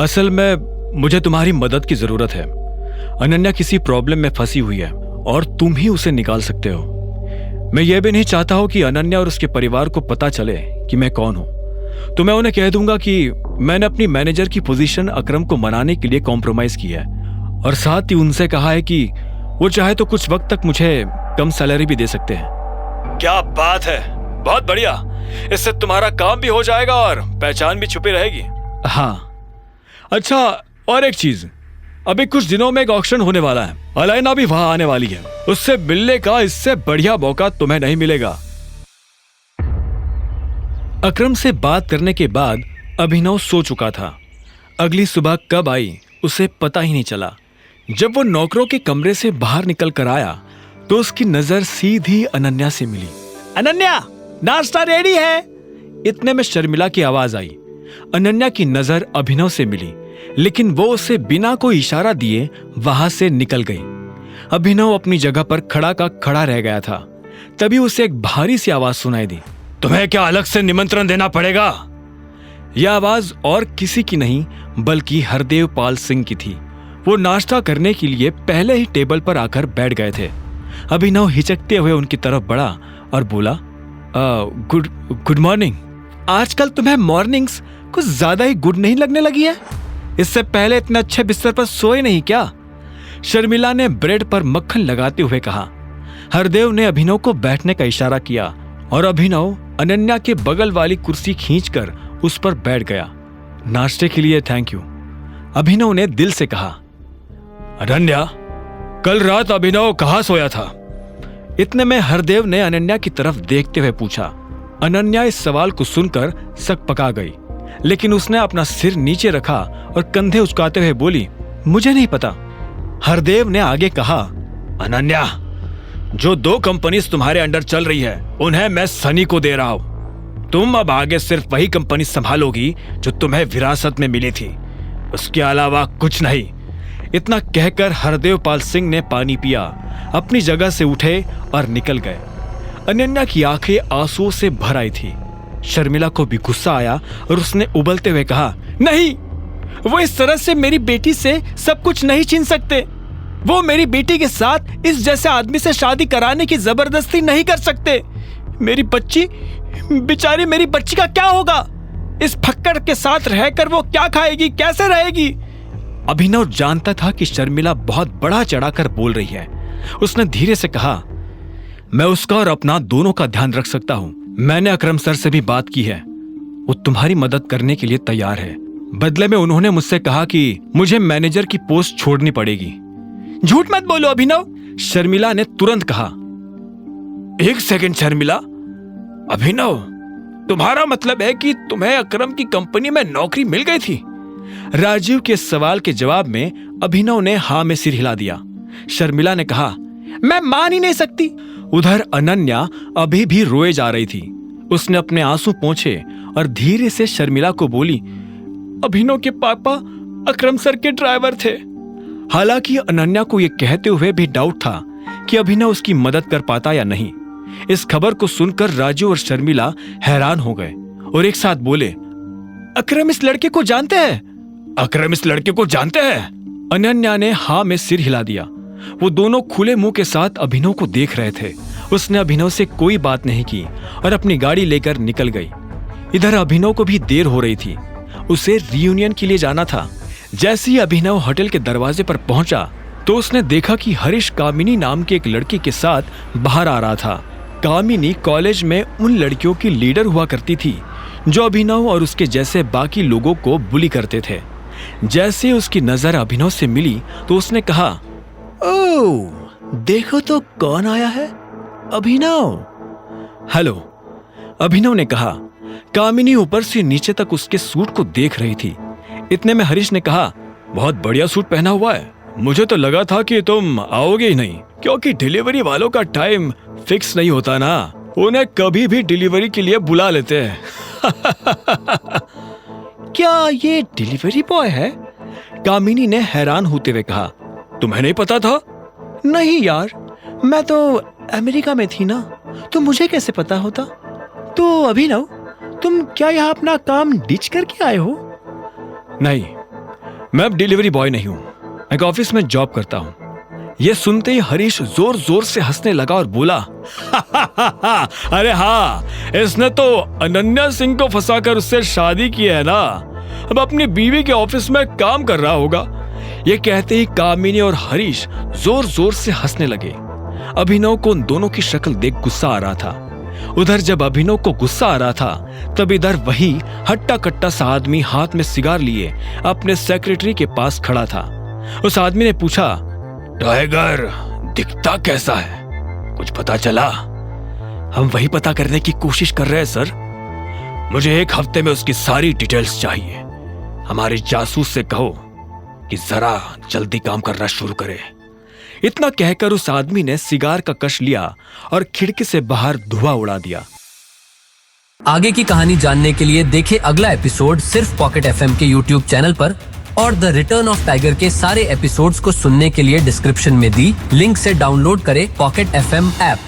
असल में मुझे तुम्हारी मदद की जरूरत है। अनन्या किसी प्रॉब्लम में फंसी हुई है और तुम ही उसे निकाल सकते हो। मैं ये भी नहीं चाहता हूं कि अनन्या और उसके परिवार को पता चले कि मैं कौन हूं। तो मैं उन्हें कह दूंगा कि मैंने अपनी मैनेजर की पोजीशन अकरम को मनाने के लिए कॉम्प्रोमाइज किया है और साथ ही उनसे कहा है कि वो चाहे तो कुछ वक्त तक मुझे कम सैलरी भी दे सकते हैं। क्या बात है, बहुत बढ़िया। इससे तुम्हारा काम भी हो जाएगा और पहचान भी छुपी रहेगी। हाँ, अच्छा, और एक चीज, अभी कुछ दिनों में एक ऑक्शन होने वाला है। अलैना भी वहां आने वाली है। उससे मिलने का इससे बढ़िया मौका तुम्हें नहीं मिलेगा। अकरम से बात करने के बाद अभिनव सो चुका था। अगली सुबह कब आई उसे पता ही नहीं चला। जब वो नौकरों के कमरे से बाहर निकल कर आया तो उसकी नजर सीधी अनन्या से मिली। अनन्या, नाश्ता रेडी है। इतने में शर्मिला की आवाज आई। अनन्या की नजर अभिनव से मिली, लेकिन वो उसे बिना कोई इशारा दिए वहां से निकल गई। अभिनव अपनी जगह पर खड़ा का खड़ा रह गया था। तभी उसे एक भारी सी आवाज सुनाई दी। तुम्हें क्या अलग से निमंत्रण देना पड़ेगा? यह आवाज और किसी की नहीं बल्कि हरदेव पाल सिंह की थी। वो नाश्ता करने के लिए पहले ही टेबल पर आकर बैठ गए थे। अभिनव हिचकते हुए उनकी तरफ बढ़ा और बोला, गुड मॉर्निंग। आजकल तुम्हें मॉर्निंग्स कुछ ज्यादा ही गुड नहीं लगने लगी है? इससे पहले इतने अच्छे बिस्तर पर सोए नहीं क्या? शर्मिला ने ब्रेड पर मक्खन लगाते हुए कहा। हरदेव ने अभिनव को बैठने का इशारा किया और अभिनव अनन्या के बगल वाली कुर्सी खींचकर उस पर बैठ गया। नाश्ते के लिए थैंक यू, अभिनव ने दिल से कहा। अनन्या, कल रात अभिनव कहाँ सोया था? इतने में हरदेव ने अनन्या की तरफ देखते हुए पूछा। अनन्या इस सवाल को सुनकर सकपका गई, लेकिन उसने अपना सिर नीचे रखा और कंधे उचकाते हुए बोली, मुझे नहीं पता। हरदेव ने आगे कहा, अनन्या, जो 2 कंपनीज तुम्हारे अंडर चल रही है उन्हें मैं सनी को दे रहा हूं। तुम अब आगे सिर्फ वही कंपनी संभालोगी जो तुम्हें विरासत में मिली थी, उसके अलावा कुछ नहीं। इतना कहकर हरदेव पाल सिंह ने पानी पिया, अपनी जगह से उठे और निकल गए। अनन्या की आंखें आंसुओं से भर आई थी। शर्मिला को भी गुस्सा आया और उसने उबलते हुए कहा, नहीं, वो इस तरह से मेरी बेटी से सब कुछ नहीं छीन सकते। वो मेरी बेटी के साथ इस जैसे आदमी से शादी कराने की जबरदस्ती नहीं कर सकते। मेरी बच्ची, बेचारी मेरी बच्ची का क्या होगा? इस फक्कड़ के साथ रहकर वो क्या खाएगी, कैसे रहेगी? अभिनव जानता था कि शर्मिला बहुत बड़ा चढ़ाकर बोल रही है। उसने धीरे से कहा, मैं उसका और अपना दोनों का ध्यान रख सकता हूं। मैंने अकरम सर से भी बात की है, वो तुम्हारी मदद करने के लिए तैयार है। बदले में उन्होंने मुझसे कहा कि मुझे मैनेजर की पोस्ट छोड़नी पड़ेगी। झूठ मत बोलो अभिनव, शर्मिला ने तुरंत कहा। एक सेकंड शर्मिला, अभिनव, तुम्हारा मतलब है कि तुम्हें अकरम की कंपनी में नौकरी मिल गई थी? राजीव के सवाल के जवाब में अभिनव ने हाँ में सिर हिला दिया। शर्मिला ने कहा, मैं मान ही नहीं सकती। उधर अनन्या अभी भी रोए जा रही थी। उसने अपने आंसू पोंछे और धीरे से शर्मिला को बोली, अभिनव के पापा अकरम सर के ड्राइवर थे। हालांकि अनन्या को यह कहते हुए भी डाउट था कि अभिनव उसकी मदद कर पाता या नहीं। इस खबर को सुनकर राजू और शर्मिला हैरान हो गए और एक साथ बोले, अकरम इस लड़के को जानते हैं? अकरम इस लड़के को जानते हैं? अनन्या ने हाँ में सिर हिला दिया। वो दोनों खुले मुंह के साथ अभिनव को देख रहे थे। उसने अभिनव से कोई बात नहीं की और अपनी गाड़ी लेकर निकल गई। इधर अभिनव को भी देर हो रही थी, उसे रियूनियन के लिए जाना था। जैसे ही अभिनव होटल के दरवाजे पर पहुंचा तो उसने देखा कि हरीश कामिनी नाम के एक लड़के के साथ बाहर आ रहा था। कामिनी कॉलेज में उन लड़कियों की लीडर हुआ करती थी जो अभिनव और उसके जैसे बाकी लोगों को बुली करते थे। जैसे उसकी नजर अभिनव से मिली तो उसने कहा, ओह, देखो तो कौन आया है, अभिनव। हेलो, अभिनव ने कहा। कामिनी ऊपर से नीचे तक उसके सूट को देख रही थी। इतने में हरीश ने कहा, बहुत बढ़िया सूट पहना हुआ है। मुझे तो लगा था कि तुम आओगे ही नहीं, क्योंकि डिलीवरी वालों का टाइम फिक्स नहीं होता ना, उन्हें कभी भी डिलीवरी के लिए बुला लेते हैं। क्या ये डिलीवरी बॉय है? कामिनी ने हैरान होते हुए कहा। तुम्हें नहीं पता था? नहीं यार, मैं तो अमेरिका में थी ना, तो मुझे कैसे पता होता। तो अभिनव, तुम क्या यहाँ अपना काम डिच करके आए हो? नहीं, मैं अब डिलीवरी बॉय नहीं हूँ, मैं एक ऑफिस में जॉब करता हूँ। ये सुनते ही हरीश जोर जोर से हंसने लगा और बोला, अरे हाँ, इसने तो अनन्या सिंह को फंसाकर उससे शादी की है ना, अब अपनी बीवी के ऑफिस में काम कर रहा होगा। ये कहते ही कामिनी और हरीश जोर जोर से हंसने लगे। अभिनव को उन दोनों की शक्ल देख गुस्सा आ रहा था। उधर जब अभिनव को गुस्सा आ रहा था, तब इधर वही हट्टा कट्टा सा आदमी हाथ में सिगार लिए अपने सेक्रेटरी के पास खड़ा था। उस आदमी ने पूछा, टाइगर दिखता कैसा है, कुछ पता चला? हम वही पता करने की कोशिश कर रहे हैं सर। मुझे 1 हफ्ते में उसकी सारी डिटेल्स चाहिए। हमारे जासूस से कहो कि जरा जल्दी काम करना शुरू करे। इतना कहकर उस आदमी ने सिगार का कश लिया और खिड़की से बाहर धुआं उड़ा दिया। आगे की कहानी जानने के लिए देखें अगला एपिसोड सिर्फ पॉकेट एफएम के यूट्यूब चैनल पर, और द रिटर्न ऑफ टाइगर के सारे एपिसोड्स को सुनने के लिए डिस्क्रिप्शन में दी लिंक से डाउनलोड करें पॉकेट एफएम ऐप।